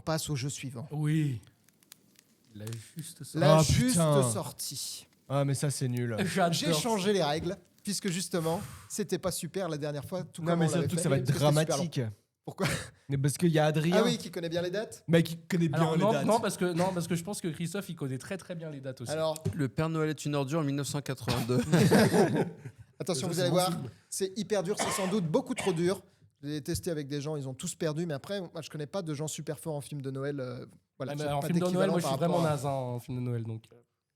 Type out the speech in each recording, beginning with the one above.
passe au jeu suivant. Oui. La juste sortie. La Oh, juste putain. sortie. Ah, mais ça, c'est nul. J'ai changé les règles, puisque justement, c'était pas super la dernière fois. Tout Non, comme mais on l'avait surtout que fait, ça va être parce que c'était super dramatique. long. Pourquoi? Mais parce qu'il y a Adrien. Ah oui, qui connaît bien les dates. Mec, qui connaît bien Alors, les non, dates. non, parce que je pense que Christophe, il connaît très très bien les dates aussi. Alors, Le Père Noël est une ordure en 1982. attention, Ça, vous c'est allez mon voir, film. c'est hyper dur, c'est sans doute beaucoup trop dur. Je l'ai testé avec des gens, ils ont tous perdu, mais après, moi, je connais pas de gens super forts en film de Noël. Voilà, Ah, mais j'ai en pas film de Noël, d'équivalent moi je par suis vraiment rapport à- naze en film de Noël. Donc.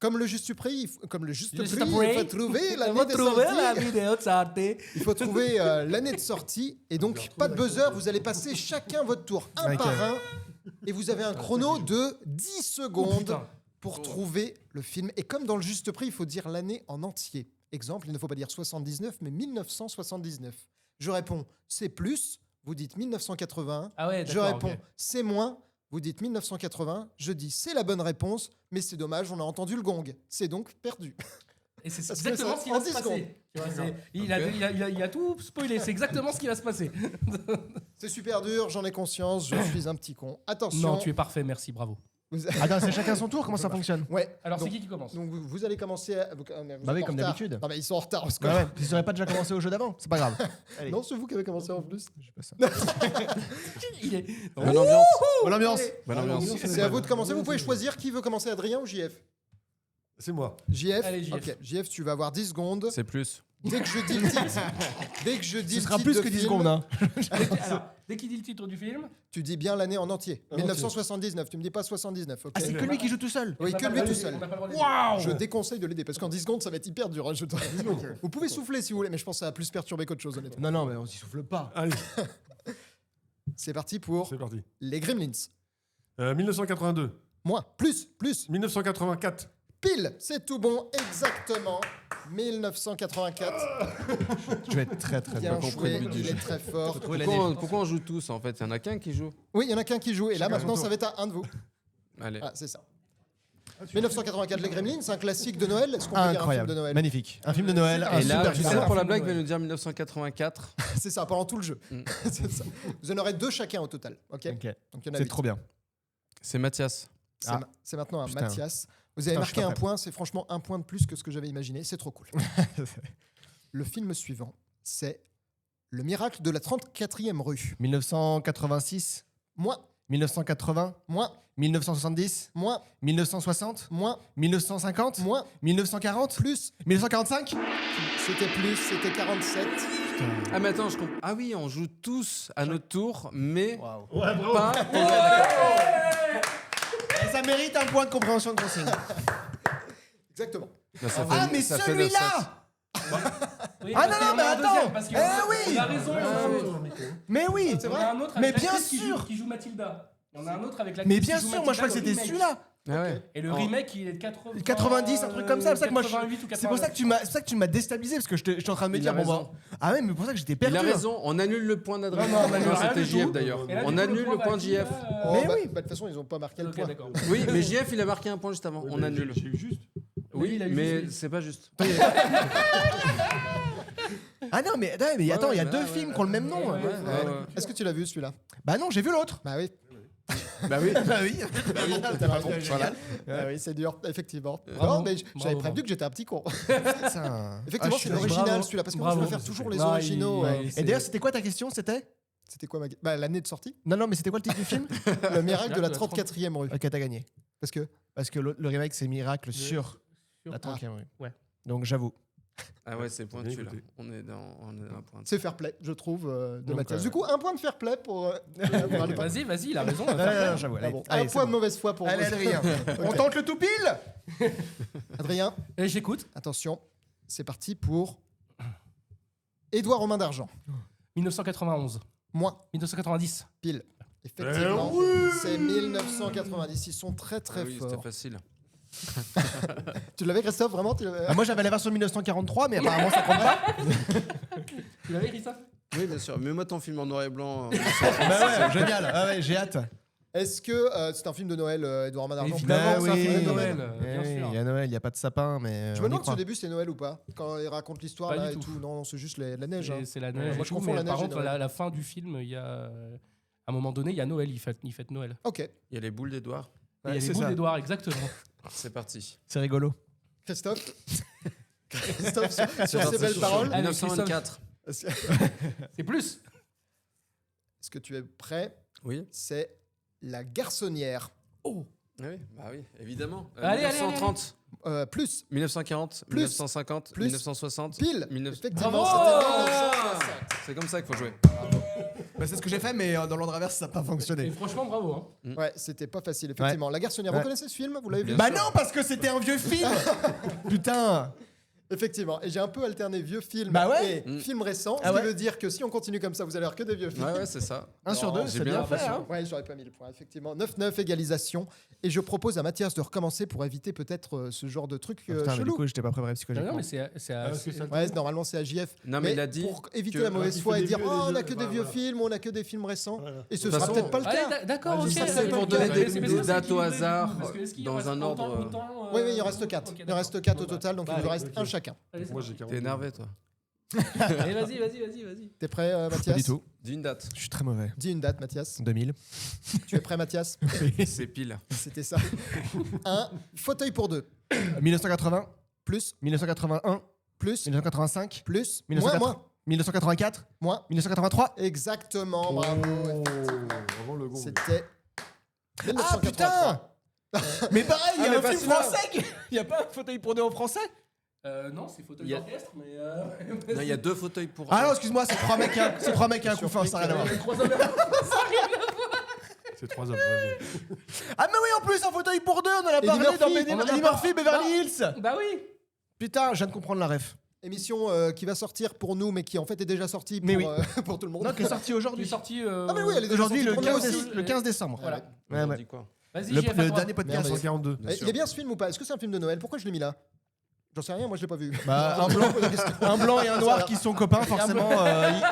Comme le juste prix, il Juste faut prix. trouver l'année va de trouver la sortie. vidéo de sortie. Il faut trouver l'année de sortie. Et donc, pas de buzzer, vous allez passer chacun votre tour, un Ok. par un. Et vous avez un chrono de 10 Oh, secondes putain. pour trouver le film. Et comme dans le juste prix, il faut dire l'année en entier. Exemple, il ne faut pas dire 79, mais 1979. Je réponds, c'est plus. Vous dites 1981. Ah ouais, Je d'accord, réponds, ok. c'est moins. Vous dites 1980. Je dis, c'est la bonne réponse. Mais c'est dommage, on a entendu le gong. C'est donc perdu. Et c'est Parce que exactement ça, ce qui en va se 10 secondes. passer. Tu vois, il a tout spoilé, c'est exactement ce qui va se passer. C'est super dur, j'en ai conscience. Je suis un petit con. Attention. Non, tu es parfait, merci, bravo. Vous- Attends, c'est chacun son tour. Comment ça fonctionne? Ouais. Alors, donc, c'est qui commence? donc vous allez commencer à... vous Bah êtes oui, en comme retard. d'habitude. Non, mais ils sont en retard. Parce que... Ouais, ouais. Ils auraient pas déjà commencé au jeu d'avant. C'est pas grave. Allez. Non, c'est vous qui avez commencé en plus. Je sais pas ça. Il est... Bonne ambiance. Bonne ambiance. Bonne ambiance. C'est à vous de commencer. Vous pouvez choisir qui veut commencer, Adrien ou JF. C'est moi. JF. Allez, JF. Ok, JF, tu vas avoir 10 secondes. C'est plus. Dès que je dis le titre, dès que je dis Ce le sera titre plus de que 10 film, secondes. Hein. Alors, dès qu'il dit le titre du film, tu dis bien l'année en entier. En 1979. Tu me dis pas 79. Ok. Ah, c'est que lui qui joue tout seul. Oui, on n'a que pas le lui droit tout de- seul. on n'a pas le droit de- Waouh. Je déconseille de l'aider parce qu'en 10 secondes, ça va être hyper dur. Hein, Vous pouvez souffler si vous voulez, mais je pense que ça va plus perturber qu'autre chose, honnêtement. Non, non, mais on s'y souffle pas. Allez, C'est parti pour c'est parti. les Gremlins. 1982. Moins, plus, 1984. pile, c'est tout bon, exactement. 1984. Je vais être très très Bien pas compris joué, le but du il est jeu. très fort. Pourquoi on joue tous en fait? Il y en a qu'un qui joue. Oui, il y en a qu'un qui joue, et là Chacun maintenant son ça va être à un de vous. Allez. Ah, c'est ça. 1984, les Gremlins, c'est un classique de Noël. Est-ce qu'on peut dire un film Incroyable. de Noël? Magnifique. Un film de Noël. Un Et là, super juste film. pour la film blague, de il va nous dire 1984. C'est ça, pendant tout le jeu. Mm. C'est ça. Vous en aurez 2 chacun au total. Ok. Ok. Donc il y en a C'est 8. trop bien. C'est Mathias. C'est Ah. c'est maintenant à Putain. Mathias. Vous avez Putain, je marqué suis un pas prêt. point, c'est franchement un point de plus que ce que j'avais imaginé. C'est trop cool. Le film suivant, c'est Le miracle de la 34e rue. 1986, Moins, 1980, moins, 1970, moins, 1960, moins, 1950, moins, 1940, plus. 1945. C'était plus, c'était 47. Ah mais attends, je comprends. Ah oui, on joue tous à notre tour, mais Ouais, bravo. pas. Et ça mérite un point de compréhension de consigne. Exactement. Bah, ça Ah, fait- mais ça fait celui-là. Oui, Ah, parce non, qu'il y non, en mais a un attends. deuxième, parce que- Eh oui. Il a raison, il y en a un autre. Mais oui. C'est Il y en vrai a un autre Mais avec bien l'actrice sûr. qui joue Mathilda. Il y en a un autre avec Mais l'actrice bien qui joue sûr, moi je crois que Mathilda, c'était le remake. celui-là. Ah ouais. Et le Oh. remake, il est de 80... 90, un truc comme ça. C'est pour ça que moi, 88 ou c'est pour ça que tu m'as, c'est ça que tu m'as déstabilisé parce que je suis en train de me Il dire a bon raison. bah, ah ouais, mais pour ça que j'étais Il perdu. a hein. raison, on annule le point d'Adrien. Non, on annule rien c'était du JF tout. d'ailleurs. Et là, On du coup, annule le va point à de qui, JF. là Oh, Mais bah, oui. bah, de toute façon, ils n'ont pas marqué le Ok, point. d'accord. Oui, mais JF il a marqué un point juste avant. Ouais, On mais annule. J'ai eu juste. Oui, il a eu mais juste- c'est pas juste. Ah non, mais attends, il y a ouais, deux ouais, films ouais. qui ont le même nom. Ouais, hein. ouais. Ouais. Est-ce que tu l'as vu celui-là? Bah non, j'ai vu l'autre. Bah oui. Bah oui. Bah oui. Voilà. Ah oui, c'est dur, effectivement. Bravo. Non, mais j'avais Bravo, prévenu que j'étais un petit con. Putain. Effectivement, Ah, je c'est suis- l'original bravo. celui-là, parce que moi, je Bravo. préfère toujours les Non, originaux. il- Et d'ailleurs, c'était quoi ta question? C'était C'était quoi ma... l'année de sortie? Non, mais c'était quoi le titre du film? Le miracle de la de la 34e rue. Ok, t'as gagné. Parce que Parce que le remake, c'est Miracle sur la 30e rue. Ouais. Donc j'avoue. Ah ouais, c'est pointu Bien là. écouté. On est dans un point. c'est fair play, je trouve, de Donc, Mathias. Du coup, un point de fair play pour aller pas. Vas-y, il a raison. Non, j'avoue. Ah Allez, bon, allez, un c'est point bon. de mauvaise foi pour Allez, vous. Adrien. On tente le tout pile. Adrien, J'écoute. attention, c'est parti pour Édouard Romain d'Argent. 1991. Moins, 1990. pile. Effectivement, c'est 1990. Ils sont très Ah très oui, c'était forts. facile. Tu l'avais, Christophe, vraiment tu l'avais Ah, moi, j'avais la version 1943, mais apparemment, ça compte pas. Tu l'avais, Christophe? Oui, bien sûr. Mets-moi ton film en noir et blanc. Bah ouais, génial. Ah ouais, j'ai hâte. Est-ce que c'est un film de Noël, Édouard Romain d'Argent? Évidemment, c'est un film de oui. Noël, Eh bien oui, sûr. il y a Noël, il n'y a pas de sapin, mais. Je on me y demande si croit. au début c'est Noël ou pas, quand il raconte l'histoire Pas là du et tout. tout. Non, c'est juste la neige. hein. C'est la neige. moi, et je tout, confonds mais la par neige et contre, Noël. la fin du film, il y a À un moment donné, il y a Noël, il fête Noël. Ok. Il y a les boules d'Edouard. Et il y a les c'est boules ça. d'Edouard, exactement. C'est parti. C'est rigolo. Christophe Christophe, sur ces parti. belles paroles. Allez, 1924. C'est plus. Est-ce que tu es prêt? Oui. C'est La Garçonnière. Oh. Oui, bah oui, évidemment. Allez, allez, 1930, Plus. 1940, Plus. 1950, Plus. 1960. Pile. 19... Effectivement, Bravo. c'était C'est comme ça qu'il faut jouer. Bah, c'est ce que j'ai fait, mais dans l'ordre inverse, ça n'a pas Et fonctionné. franchement, bravo. Hein. Ouais, c'était pas facile, effectivement. La Garçonnière, Ouais. vous connaissez ce film? Vous l'avez vu? Bien Bah non, parce que c'était un vieux film. Putain. Effectivement. Et j'ai un peu alterné vieux film Bah ouais. et film récent. Ah Ce qui ouais. veut dire que si on continue comme ça, vous allez avoir que des vieux films. Ouais, c'est ça. 1 sur 2, Non, c'est j'ai bien bien fait. l'impression. Hein. Ouais, j'aurais pas mis le point, effectivement. 9-9, égalisation. Et je propose à Mathias de recommencer pour éviter peut-être ce genre de truc Putain, mais du chelou. coup, j'étais pas préparé Non, psychologiquement. non, mais c'est Ah, est-ce que ça- Ouais, normalement c'est à JF. Non, mais il a dit Pour éviter que- la mauvaise il foi fait et des dire vieux et oh, on des a jeux. que des Ouais, vieux voilà. films, on a que des films récents. Voilà. Et ce De toute sera façon, peut-être pas le Allez, cas. d'accord, Ah, ok. ça, c'est pour donner des c'est dates au hasard dans un ordre. Oui, oui, il en reste 4. Il en reste 4 au total, donc il nous reste un chacun. Moi, j'ai 40. T'es énervé, toi. Allez, vas-y. T'es prêt, Pas Mathias? du tout. Dis une date. Je suis très mauvais. Dis une date, Mathias. 2000. Tu es prêt, Mathias? C'est pile. C'était ça. Un fauteuil pour deux. 1980, Plus, 1981, plus, 1985, plus, 1980. moins, 1984, moins. 1983. Exactement, bravo. Vraiment le gong. C'était. Ah 1983. putain. Mais pareil, il y Ah, a mais un pas film celui-là. français. Il y a pas un fauteuil pour deux en français? Non, c'est fauteuil Il y a- d'orchestre, mais. Non, il y a 2 fauteuils pour. Ah non, excuse-moi, c'est trois mecs à un coup fin, ça n'a rien à voir. C'est 3 hommes. Ouais, Ah mais oui, en plus un fauteuil pour deux, on en a Eddie parlé Murphy, dans on en a Eddie parlé. Murphy, Beverly Hills. Bah oui. Putain, je viens de comprendre la ref. Émission qui va sortir pour nous, mais qui en fait est déjà sortie pour, Mais oui. pour tout le monde. Non, qui est sorti Il est aujourd'hui. sorti. Ah, mais oui, elle est déjà Aujourd'hui, sortie le pour nous 15, aussi. le 15 décembre. Voilà. Ouais, ouais. Dis quoi? Vas-y, Le, JF, à le toi. dernier podcast. Merde. 142. Bien Eh, sûr. il est bien ce film ou pas? Est-ce que c'est un film de Noël? Pourquoi je l'ai mis là? J'en sais rien, moi je l'ai pas vu. Bah, un blanc et un noir qui sont copains, forcément.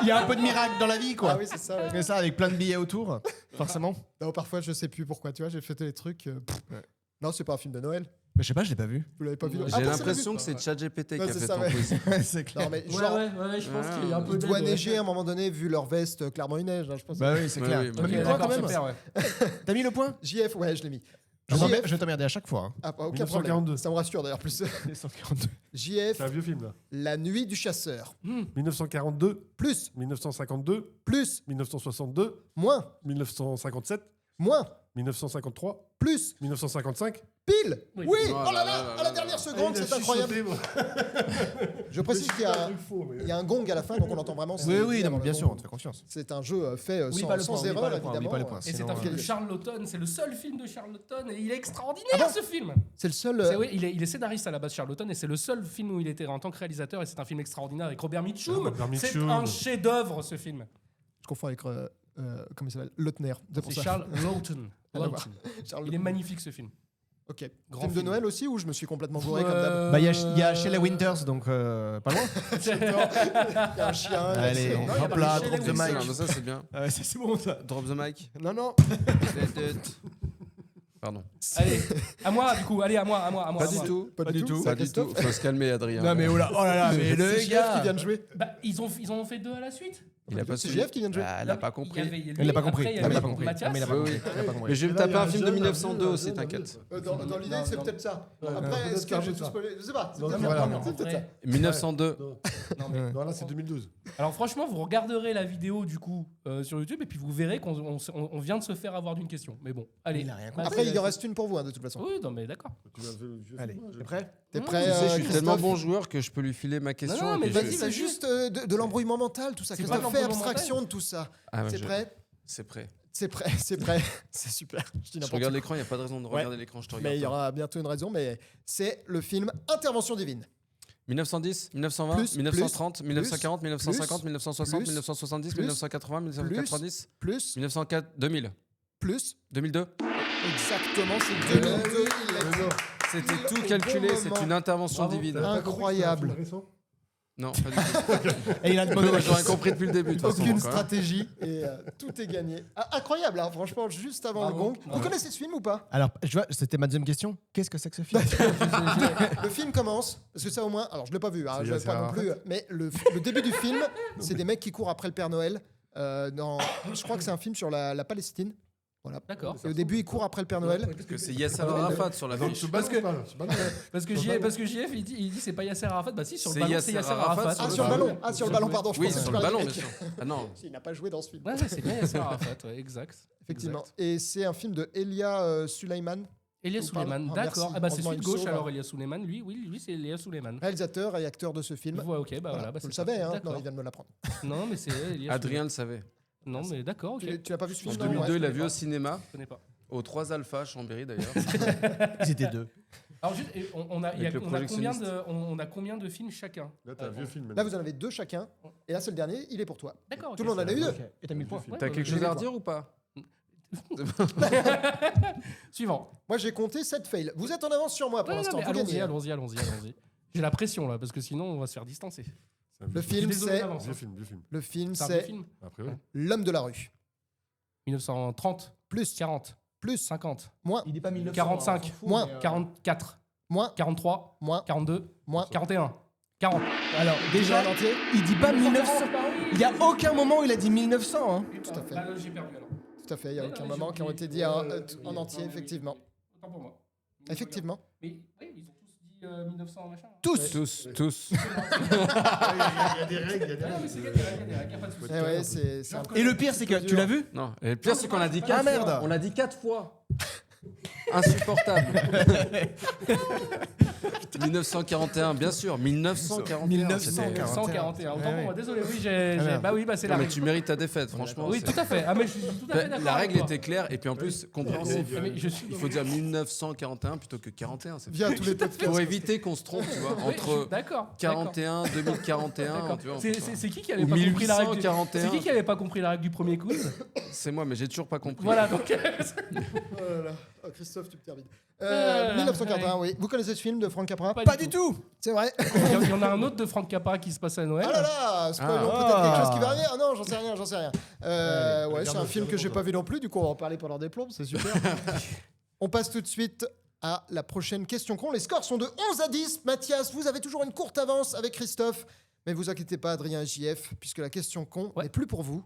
Il y a un peu de miracle dans la vie, quoi. Ah oui, c'est ça. ouais. Mais ça, avec plein de billets autour, forcément. Non, parfois je sais plus pourquoi, tu vois, j'ai fait les trucs. Ouais. Non, c'est pas un film de Noël. Mais je sais pas, je l'ai pas vu. Vous l'avez pas vu? J'ai Ah, personne l'a l'impression vu. que c'est ChatGPT qui Ouais, a c'est fait ça, ton ouais. quiz. C'est clair. Non, mais Ouais, genre, ouais, je pense qu'il y a un peu il d'aide, doit ouais. neiger à un moment donné, vu leur veste, clairement il neige, hein, je pense. Bah oui, c'est Oui, clair. oui, T'as bah mis Ok, le point d'accord, quand même. super, ouais. T'as mis le point? JF, ouais, je l'ai mis. Je vais JF, t'emmerder à chaque fois. Hein. ah, aucun problème. 1942. Ça me rassure d'ailleurs plus. 142. JF, C'est un vieux film, là. La Nuit du Chasseur. 1942, Plus, 1952, plus, 1962, moins, 1957, moins, 1953, plus, 1955. pile. Oui. Oui, Oh oh là là là, là à la là dernière là. seconde, c'est incroyable. Je précise qu'il y a, il y a un gong à la fin, donc on entend vraiment. Oui, c'est oui, avant non, le bien gong. sûr, on te fait confiance. C'est un jeu fait Oublie sans, pas le sans point, oublie erreur, pas le point, oublie évidemment. pas le point. Et c'est Sinon, un film de quel- Charlton, c'est le seul film de Charlton et il est extraordinaire Ah bon ce film. C'est le seul. Oui, il est scénariste à la base Charlton et c'est le seul film où il était en tant que réalisateur et c'est un film extraordinaire avec Robert Mitchum. Robert C'est Mitchum. un chef-d'œuvre ce film. Je confonds avec comment il s'appelle, Lautner. C'est pour C'est ça. Charles Laughton. Rien à voir. Charles Il est magnifique ce film. Ok. Grand Film de film. Noël aussi ou je me suis complètement gouré comme d'hab. Bah, il y a Shelley Winters, donc pas loin. Il y a un chien. Allez, c'est- il y a hop pas là, Shelley drop the Winters. mic. Non, ça c'est bien. Ouais, c'est bon ça. Drop the mic. Non, non. Pardon. Allez, à moi du coup, allez à moi. Pas du tout. Pas du tout. Pas du tout. Faut se calmer, Adrien. Non, mais oh là là, mais le C'est JF qui gars. vient de jouer. Bah, ils en ont fait 2 à la suite. Il a pas C'est suivi. JF qui vient de jouer. Ah, elle a pas compris. Il l'a pas compris. Après, il y Ah, mais il avait a pas compris. Mathias. Ah, mais il a pas Oui, compris. oui. Il a pas compris. Mais je vais me Et là, taper il y a un un film de jeune, 1902 un aussi, jeune, t'inquiète. Dans l'idée, c'est peut-être ça. Après, peut-être est-ce que un j'ai peu tout ça. spoilé? Je sais pas. C'est Non, peut-être non, ça. non, C'est peut-être ça. 1902. Non, là, c'est 2012. Alors franchement, vous regarderez la vidéo du coup sur YouTube et puis vous verrez qu'on vient de se faire avoir d'une question. Mais bon, allez. Il a rien compris. Maintenant, Après, il en reste une pour vous, hein, de toute façon. Oui, non mais d'accord. Tu m'as fait le vieux Allez, film, moi, t'es prêt? T'es Non, prêt, Tu sais, je suis Christophe? tellement bon joueur que je peux lui filer ma question. Non, non, et mais puis je- vas-y, C'est juste de l'embrouillement mental, tout ça. C'est Christophe, pas de fais l'embrouillement abstraction de tout ça. Ah ouais, C'est prêt? C'est prêt. C'est prêt, c'est prêt. C'est super. Je dis Je n'importe regarde quoi. l'écran, il n'y a pas de raison de regarder l'écran, je te regarde. Mais il y pas. aura bientôt une raison, mais c'est le film Intervention divine. 1910, 1920, Plus, 1930, plus, 1940, 1950, plus, 1960, plus, 1970, plus, 1980, 1990, Plus, 1904, 2000, plus. 2002. Exactement, c'est 2002. Il l'a dit. C'était Pile tout au calculé, bon c'est moment. une intervention Bravo. divine. Incroyable. Non, pas du tout. Et il a demandé la J'aurais compris depuis le début. de toute façon, Aucune quoi. stratégie et tout est gagné. Ah, incroyable, hein, franchement, juste avant Bravo. le gong. Bravo. Vous connaissez ce film ou pas? Alors, je vois, c'était ma deuxième question. Qu'est-ce que c'est que ce film? Le film commence, parce que ça au moins, alors je l'ai pas vu, hein, C'est je l'ai assez pas non rare. plus, mais le début du film, c'est des mecs qui courent après le Père Noël Je crois que c'est un film sur la Palestine. Voilà. D'accord. Et au début, il court après le Père Noël. Parce que c'est Yasser Arafat sur la Donc, fiche. ce ballon, ce ballon. Parce que JF, il dit c'est pas Yasser Arafat. Bah si, sur le C'est ballon, Yasser c'est Yasser Arafat Arafat. Ah, sur le ballon. Ah, sur le ballon, pardon. je Oui, pensais sur que le tu ballon, parlais bien avec- sûr. Ah non. Il n'a pas joué dans ce film. Ouais, c'est bien Yasser Arafat, ouais, exact. Effectivement. Exact. Et c'est un film de Elia Suleiman, Elias On parle- Suleiman, Ah, d'accord. merci. Ah bah c'est Heureusement, celui de il me gauche sauve, alors, hein. Elias Suleiman. Lui c'est Elias Suleiman. réalisateur et acteur de ce film. Ouais, ok, bah Voilà, voilà. Bah, vous le c'est savez, parfait. hein. D'accord. Non, il vient de me l'apprendre. Non, mais c'est Elias Adrien le savait. Suleiman. Non, mais d'accord, ok. Tu n'as pas vu ce En film? 2002, il l'a connais vu pas. au cinéma, Je connais pas. aux 3 Alpha, Chambéry d'ailleurs. Ils étaient deux. Alors juste, et on a Avec le projectionniste. on a combien de films chacun? Là, t'as un vieux film. Là, vous en avez 2 chacun. Et là, c'est le dernier. Il est pour toi. D'accord. Tout le monde en a eu 2. Et t'as mis le point. Ouais, T'as bah, quelque je chose vais à voir. redire ou pas? Suivant. Moi, j'ai compté 7 fails. Vous êtes en avance sur moi pour Ouais, non, l'instant. mais Vous gagnez. allons-y. J'ai la pression là, parce que sinon on va se faire distancer. Le film, Désolé c'est d'avance. Vieux film, vieux film. le film, C'est un vieux c'est film. Après, ouais. L'homme de la rue. 1930, Plus, 40, plus, 50, moins, Il est pas 1900. 45, on s'en fout, moins, mais, 44, moins, 43, moins, 42, moins. 41, 40. Alors, Déjà, déjà, en entier. il dit pas 1900. Il y a aucun moment où il a dit 1900. Hein. Tout à fait. Bah, j'ai perdu alors. Tout à fait. Il n'y a Ouais, aucun non, moment j'ai qui ont oublié. été dit en entier, Oui, effectivement. Autant pour moi. Effectivement. Mais oui, ils ont tous dit 1900 machin. Tous. Tous. Il y a des règles, il y a des Ah non, mais règles. c'est gagné, y a pas de souci. Eh ouais, c'est un peu- Et le pire, c'est que tu l'as vu? Non, et le pire, c'est qu'on l'a dit 4 Ah, merde. fois. On l'a dit 4 fois. Insupportable. 1941, bien sûr. 1941. 1941. Autant pour moi. Désolé, oui, merde. bah oui, bah c'est la Non, mais règle. tu mérites ta défaite, franchement. Oui, c'est- tout à fait. Ah, mais je suis tout à fait d'accord. La avec règle toi. était claire et puis en plus compréhensible. Mais je suis- Il faut dire 1941 plutôt que 41. C'est Via tous les podcasts. pour éviter qu'on se trompe, tu vois, Oui, je suis entre d'accord. 41, 2041. D'accord. Tu vois, C'est qui qui avait Ou pas compris la règle 1841. C'est qui qui avait pas compris la règle du premier quiz? C'est moi, mais j'ai toujours pas compris. Voilà, donc Oh là là. Oh, Christophe, tu me termines. Euh, 1941, oui. Vous connaissez ce film de Frank Capra? Pas du tout. C'est vrai. il y en a un autre de Franck Capra qui se passe à Noël. Ah là là, spoilons Ah. peut-être quelque chose qui va arriver. Ah non, j'en sais rien, j'en sais rien. Ouais, c'est un regarde, film que regarde, j'ai pas vu non plus, du coup on va en parler pendant des plombs, c'est super. On passe tout de suite à la prochaine question con. Les scores sont de 11 à 10. Mathias, vous avez toujours une courte avance avec Christophe. Mais vous inquiétez pas, Adrien et JF, puisque la question con Ouais. n'est plus pour vous.